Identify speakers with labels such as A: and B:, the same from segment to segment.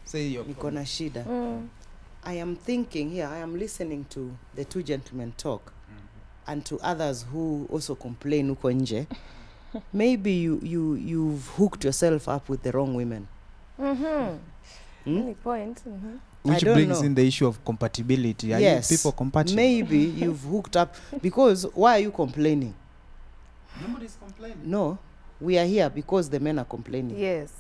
A: Say your
B: niko na shida. I am thinking here, I am listening to the two gentlemen talk and to others who also complain uko nje. Maybe you've hooked yourself up with the wrong women.
C: Any point?
A: Which brings in the issue of compatibility. Are you people compatible?
B: Maybe you've hooked up because why are you complaining?
A: Nobody's complaining.
B: No, we are here because the men are complaining.
C: Yes.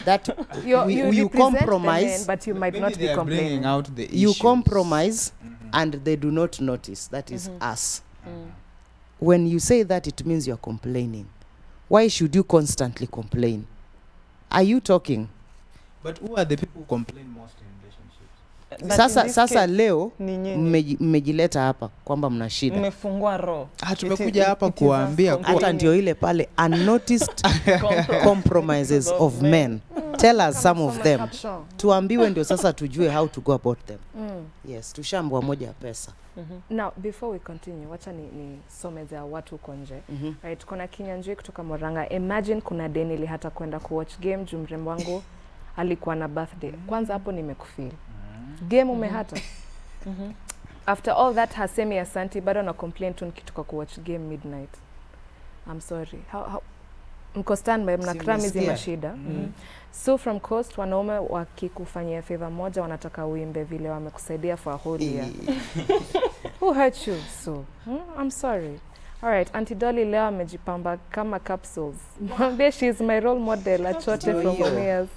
B: That you compromise,
C: men, but you might not be
A: complaining. Out the
B: you compromise, and they do not notice. That is us. When you say that, it means you're complaining. Why should you constantly complain? Are you talking?
A: But who are the people who complain most in
B: relationships? Sasa leo mmejileta hapa kwamba mna shida.
D: Mmefungua roho.
A: Tumekuja hapa kuambia
B: hata ndio ile pale unnoticed compromises of men. Tell us some of them. Tuambiwe ndio sasa tujue how to go about them. Yes, tushambwa moja ya pesa.
C: Now, before we continue, wacha ni someza watu uko nje. Right, kuna Kinyanjui kutoka Moranga. Imagine kuna deni ili hata kwenda kuwatch game juu mrembo wangu alikuwa na birthday. Kwanza hapo nimekufeel. Game umehata. After all that hasemi asanti bado na complain tu nikitoka kuwatch game midnight. I'm sorry. How mko standby mnakram hizi mashida. So from coast wanaume wakikufanyia favor moja wanataka uimbe vile wamekusaidia for a whole year. Who hurt you? So I'm sorry. All right, Auntie Dolly leo amejipamba kama capsules. Mwambie she is my role model achote from years.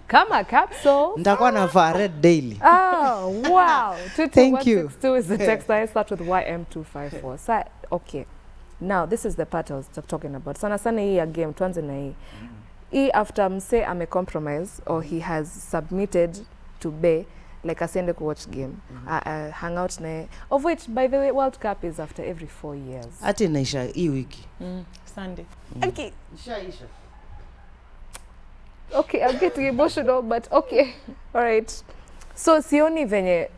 C: Kama capsule.
B: Nitakuwa na red daily.
C: Oh, wow.
B: Thank you.
C: 22162 is the text. I start with YM254. So, okay. Now, this is the part I was talking about. Sana sana hii ya game, tuanze na hii. Hii after mse compromise or he has submitted to be like asende ku watch game, hang out na, of which by the way World Cup is after every 4 years.
B: Ati inaisha hii wiki.
C: Sunday. Okay. Isha. Okay, I'm getting emotional, but okay. All right. So sioni venye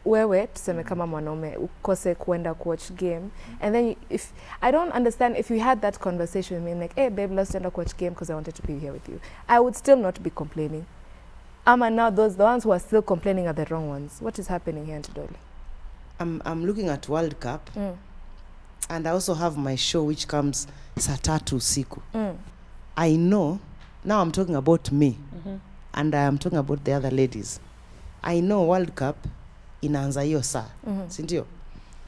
C: wewe tuseme kama mwanaume ukose kuenda watch game, and then if I don't understand if you had that conversation with me like, hey babe, let's enda watch game because I wanted to be here with you, I would still not be complaining. Ama now the ones who are still complaining are the wrong ones. What is happening here, Auntie Dolly?
B: I'm looking at World Cup, and I also have my show which comes saa 3 usiku. I know, now I'm talking about me, and I am talking about the other ladies. I know World Cup inaanza hiyo saa, sindio?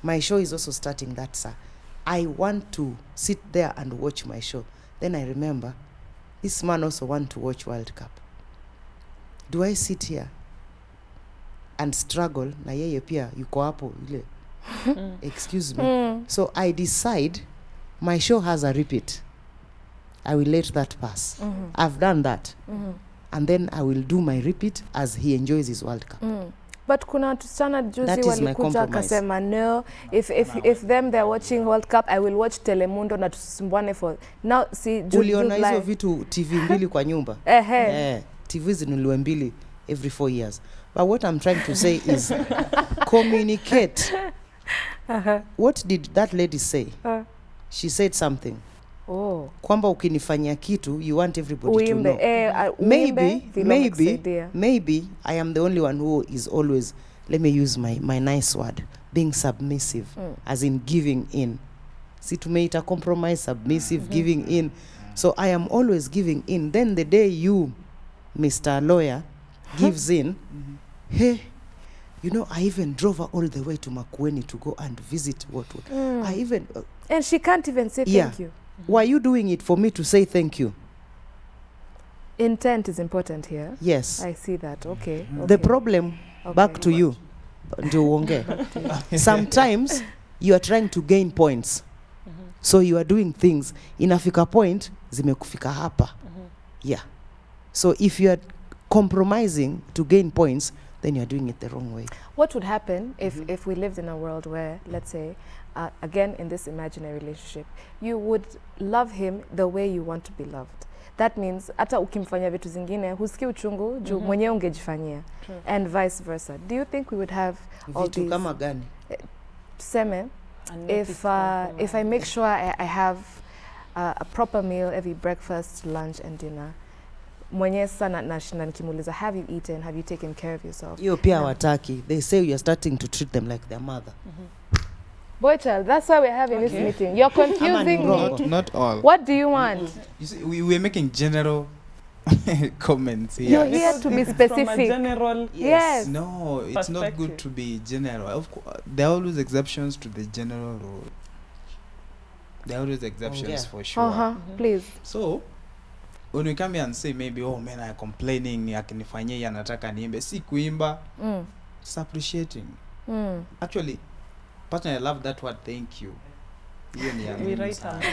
B: My show is also starting that saa. I want to sit there and watch my show. Then I remember, this man also want to watch World Cup. Do I sit here and struggle na yeye pia yuko hapo ile? Excuse me. So I decide my show has a repeat. I will let that pass. I've done that. And then I will do my repeat as he enjoys his World Cup.
C: But kuna tusichana juzi walikuja akasema no, if them they're watching World Cup, I will watch Telemundo na tusisumbuane for now. Si
B: uliona hizo vitu TV mbili kwa nyumba. TV zinuliwe mbili every 4 years. But what I'm trying to say is communicate. What did that lady say? She said something. Kwamba ukinifanyia kitu, you want everybody to know. Maybe I am the only one who is always, let me use my nice word, being submissive, as in giving in. See, tumeita compromise, submissive, giving in. So I am always giving in. Then the day you, Mr. Lawyer, gives in, hey, you know, I even drove her all the way to Makueni to go and visit what. I even...
C: and she can't even say thank you.
B: Were you doing it for me to say thank you?
C: Intent is important here.
B: Yes.
C: I see that. Okay.
B: The problem, back to you. Sometimes you are trying to gain points. So you are doing things. Inafika point, zimekufika hapa. Yeah. So if you are compromising to gain points, then you are doing it the wrong way.
C: What would happen if we lived in a world where, let's say, again in this imaginary relationship, you would love him the way you want to be loved? That means hata ukimfanyia vitu zingine husikii uchungu juu mwenyewe ungejifanyia, and vice versa. Do you think we would have all
B: vitu
C: these?
B: Kama gani?
C: Seme, if I make sure I have a proper meal every breakfast, lunch and dinner, mwenye sana nashinda nikimuuliza, have you eaten, have you taken care of yourself?
B: Hiyo pia wataki. They say you're starting to treat them like their mother.
C: Boy child, that's why we're having this meeting. You're confusing me.
A: Not all.
C: What do you want?
A: You see, we're making general comments here.
C: You're here to be specific.
D: From a general
C: Yes.
A: No, it's not good to be general. Of course, there are always exceptions to the general rule. There are always exceptions for sure.
C: Please.
A: So, when we come here and say maybe, oh man, I'm complaining, akinifanyia yanataka niimbe, si kuimba, it's appreciating. Actually, partner, I love that word, thank you.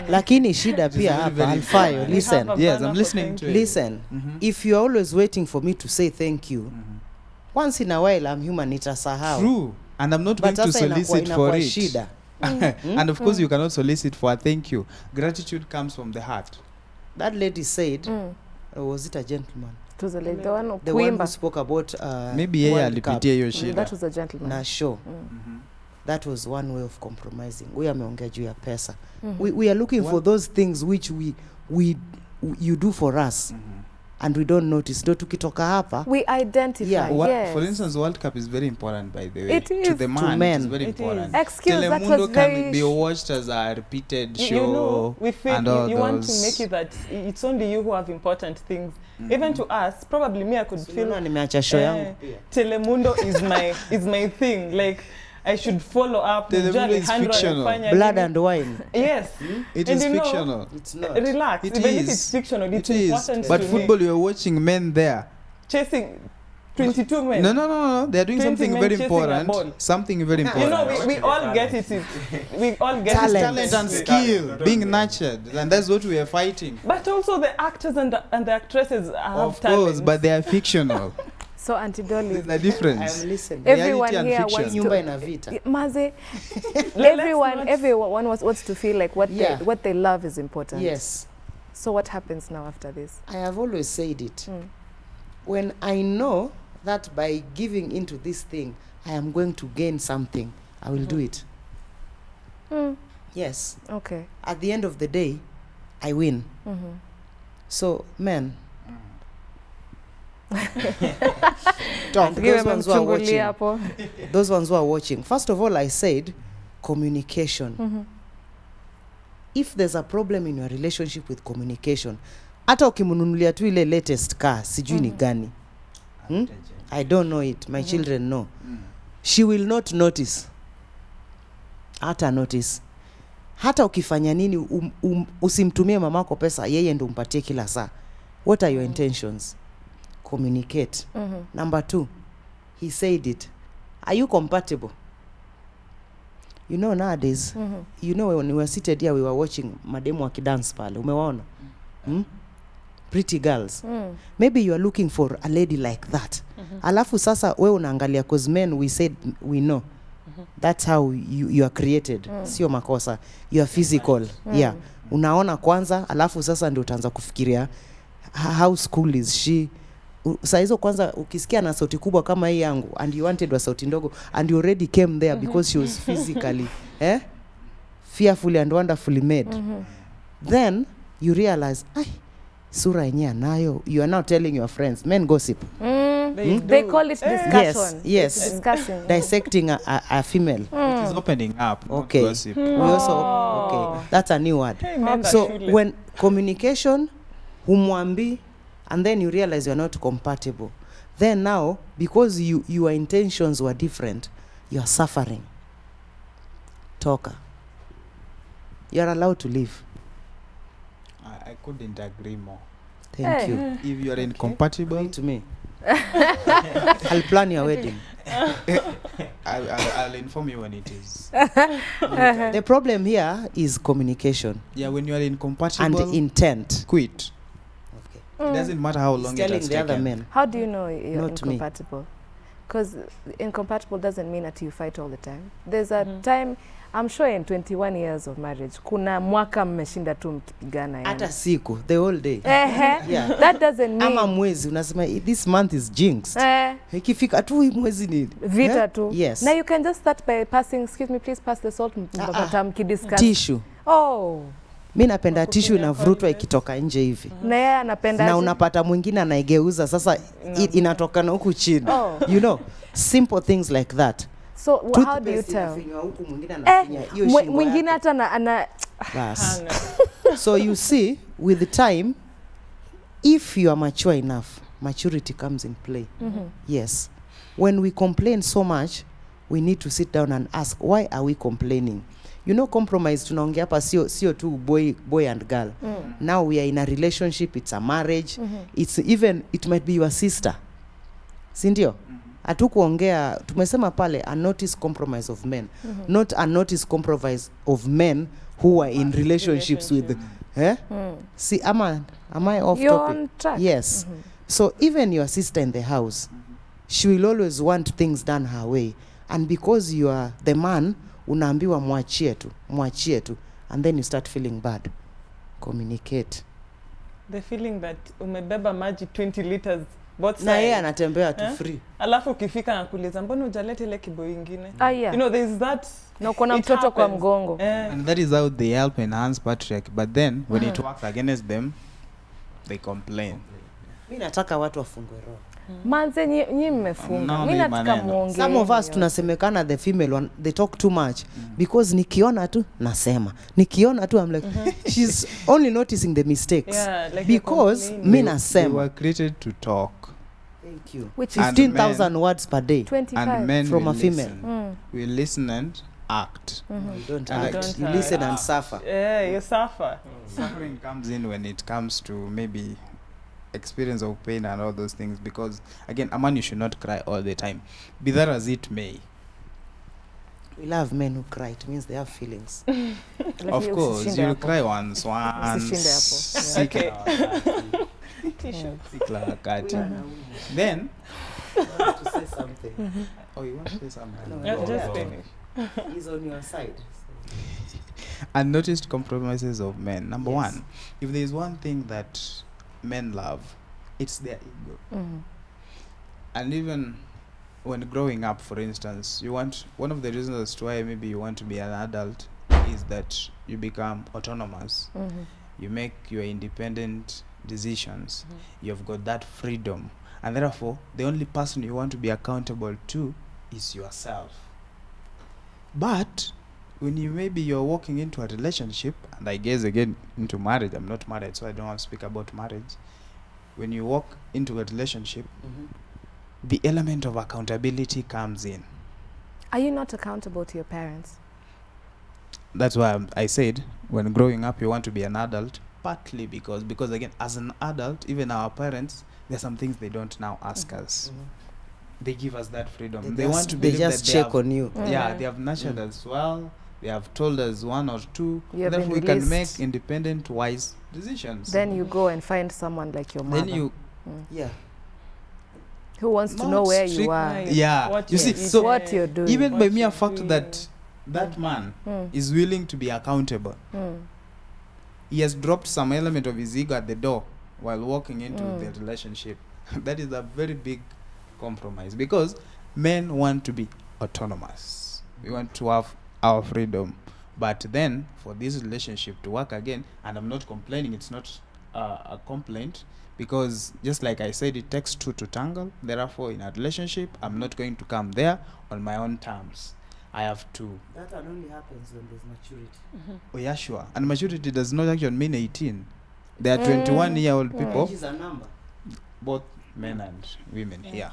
B: Lakini shida pia hapa, Alfayo, listen.
A: Yes, I'm listening to it.
B: Listen, if you're always waiting for me to say thank you, once in a while I'm human, itasahau.
A: True. And I'm not going to solicit for it. Shida. And of course, you cannot solicit for a thank you. Gratitude comes from the heart.
B: That lady said, was it a gentleman?
C: It was a lady. The
B: one who spoke about
A: maybe alipitia hiyo shida.
C: That was a gentleman.
B: Na show. That was one way of compromising. We ameongea juu ya pesa. We are looking for those things which you do for us. And we don't notice. Do tukitoka hapa,
C: we identify. Yes.
A: For instance, World Cup is very important, by the way.
C: It is.
A: To the man,
B: to men.
A: it's very important.
C: Excuse, that was
A: Telemundo
C: very
A: can be watched as a repeated show.
D: You know, we feel
A: and all
D: you
A: those.
D: want to make it that it's only you who have important things. Even to us, probably me, I could feel
B: nimeacha show yangu pia.
D: Telemundo is my thing. Like, I should follow up.
A: Telemundo is fictional.
B: Blood and wine.
D: Yes.
A: It is fictional.
B: It's not.
D: Relax.
A: It
D: Even
A: is.
D: if it's fictional, it's
A: it
D: important
A: is. But
D: to
A: football,
D: me.
A: you're watching men there.
D: Chasing 22 men.
A: No. They're doing something very important. Something very important.
D: You know, we all get it. We all get
B: talent
A: and skill being nurtured, and that's what we are fighting.
D: But also the actors and the actresses have
A: of course,
D: talent.
A: but they are fictional.
C: So Auntie Dolly,
A: the difference.
B: I'm listening.
C: Everyone
A: Reality
C: here
A: and
C: wants
A: fiction.
C: to. Maze, everyone wants to feel like what they love is important.
B: Yes.
C: So what happens now after this?
B: I have always said it. When I know that by giving into this thing, I am going to gain something, I will do it. Yes.
C: Okay.
B: At the end of the day, I win. So, men, talk. Those ones who are watching. First of all, I said communication. If there's a problem in your relationship with communication, hata ukimununulia tu ile latest car, sijui ni gani. I don't know it. My children know. She will not notice. Hata notice. Hata ukifanya nini, usimtumie mamako pesa, yeye ndo umpatie kila saa. What are your intentions? Communicate. Number 2, he said it. Are you compatible? You know, nowadays, you know, when we were seated here, we were watching mademu wakidance pale. Umewaona? Pretty girls. Maybe you are looking for a lady like that. Alafu sasa we unaangalia, cause men, we said we know. That's how you are created. Sio makosa. You are physical. Yeah. Unaona kwanza, alafu sasa ndio utaanza kufikiria how school is she. Saa hizo kwanza ukisikia na sauti kubwa kama hii yangu and you wanted wa sauti ndogo and you already came there because she was physically fearfully and wonderfully made. Then you realize, sura yenyewe nayo. You are now telling your friends. Men gossip.
C: They call it discussion.
B: Yes.
C: Discussing.
B: Dissecting a female.
A: It is opening up.
B: Okay.
A: Gossip.
B: We also, okay. That's a new word. So when communication, humwambi, and then you realize you're not compatible. Then now, because your intentions were different, you're suffering. Talker. You're allowed to leave.
A: I couldn't agree more.
B: Thank you.
A: If you're incompatible
B: to me, I'll plan your wedding.
A: I'll inform you when it is.
B: The problem here is communication.
A: Yeah, when you are incompatible
B: and intent.
A: Quit. It doesn't matter how long it has
B: the other men.
C: How do you know you're
B: Not
C: incompatible? Because incompatible doesn't mean that you fight all the time. There's a time, I'm sure in 21 years of marriage, kuna mwaka mmeshinda tu mkipigana yani.
B: Hata siku, the whole day.
C: Yeah. That doesn't mean.
B: Ama mwezi, unasema this month is jinxed. Ikifika tu mwezi ni
C: vita tu.
B: Yes.
C: Now you can just start by passing, excuse me, please pass the salt, mkidiscuss.
B: Tissue.
C: Oh.
B: mi napenda
D: Kwa
B: tishu
D: kufinya
B: inavurutwa
D: toilet.
B: ikitoka nje hivi
C: Na yeye anapenda
B: na
C: aje?
B: unapata mwingine anaigeuza sasa inatoka na huku chini
C: Oh.
B: you know simple things like that.
C: So how do you
B: Toothpaste
C: tell?
B: inafinywa huku, mwingine anafinya hiyo shingo
C: Mwingine
B: yake.
C: hata ana
B: Bas.
D: Hana.
B: So you see, with the time, if you are mature enough, maturity comes in play. Yes. When we complain so much, we need to sit down and ask, why are we complaining? You know, compromise, tunaongea hapa sio tu boy and girl. Now we are in a relationship, it's a marriage, it might be your sister. Sindio? Hatukuongea, tumesema pale, unnoticed compromise of men. Not unnoticed compromise of men who are in relationships with see am I off
C: You're
B: topic?
C: on track.
B: Yes. So even your sister in the house, she will always want things done her way, and because you are the man, unaambiwa mwachie tu, and then you start feeling bad. Communicate.
D: The feeling that umebeba maji 20 liters both
B: Na yeye
D: sides.
B: anatembea tu free.
D: Alafu ukifika na kuuliza mbona hujaleta ile kibo ingine?
C: Yeah.
D: You know, there is that.
C: Na uko na
D: it
C: mtoto kwa
D: happens.
C: mgongo.
A: And that is how they help enhance patriarchy. But then, when it works against them, they complain.
B: Mimi nataka watu wafungwe roho.
C: Manze nyi mmefunga.
A: No,
C: Mimi
A: ni
C: nataka
A: maneno.
C: muongee.
B: Some of us tunasemekana the female one, they talk too much because nikiona tu nasema. Nikiona tu I'm like she's only noticing the mistakes.
D: Yeah, like
B: because
D: you're
B: mi
A: They
B: nasema.
A: were created to talk.
B: Thank you.
C: Which is
B: 15,000 words per day.
C: 25.
A: And men
B: From
A: will
B: a female.
A: listen. We listen and act.
B: You don't
A: And
B: act.
D: don't
B: You
D: act.
B: listen and suffer.
D: Yeah, you suffer.
A: Suffering comes in when it comes to maybe experience of pain and all those things, because again, a man, you should not cry all the time, be that as it may.
B: We love men who cry. It means they have feelings.
C: Lakini
A: Of course,
C: usishinde
A: you'll
C: hapo.
A: cry once.
C: Usishinde hapo.
D: Okay.
A: Sikla wakati. Then,
B: to say something.
A: oh, you want to say something?
B: No,
D: Yeah,
B: no.
D: just finish.
B: He's on your side.
A: Unnoticed compromises of men. Number
B: Yes.
A: one, if there is one thing that men love, it's their ego. And even when growing up, for instance, one of the reasons as to why maybe you want to be an adult is that you become autonomous. You make your independent decisions. You've got that freedom. And therefore, the only person you want to be accountable to is yourself. But when you're walking into a relationship, and I guess again into marriage, I'm not married, so I don't want to speak about marriage. When you walk into a relationship, the element of accountability comes in.
C: Are you not accountable to your parents?
A: That's why I said when growing up you want to be an adult, partly because again, as an adult, even our parents, there are some things they don't now ask us. They give us that freedom. They want to
B: They
A: believe
B: just
A: that
B: check on you.
A: yeah, they have nurtured us well. They have told us one or two.
C: You have
A: Therefore, we
C: been
A: can make
C: released.
A: independent, wise decisions.
C: Then you go and find someone like your mother
A: Then you,
B: Yeah.
C: who wants to
A: not
C: know where you
A: strict-
C: are,
A: yeah.
D: What
A: You
D: you
A: see,
D: eat,
A: so
C: what you're doing.
A: even
D: what
A: by mere
D: you're
A: fact
D: doing.
A: that that man is willing to be accountable, he has dropped some element of his ego at the door while walking into the relationship. That is a very big compromise, because men want to be autonomous. We want to have our freedom. But then for this relationship to work again, and I'm not complaining, it's not a complaint, because just like I said, it takes two to tangle. Therefore, in a relationship, I'm not going to come there on my own terms. I have to.
B: That one only happens when there's maturity.
A: Oh yeah, sure. And maturity does not actually mean 18. There are 21-year-old people,
B: Age is a number.
A: both men and women here.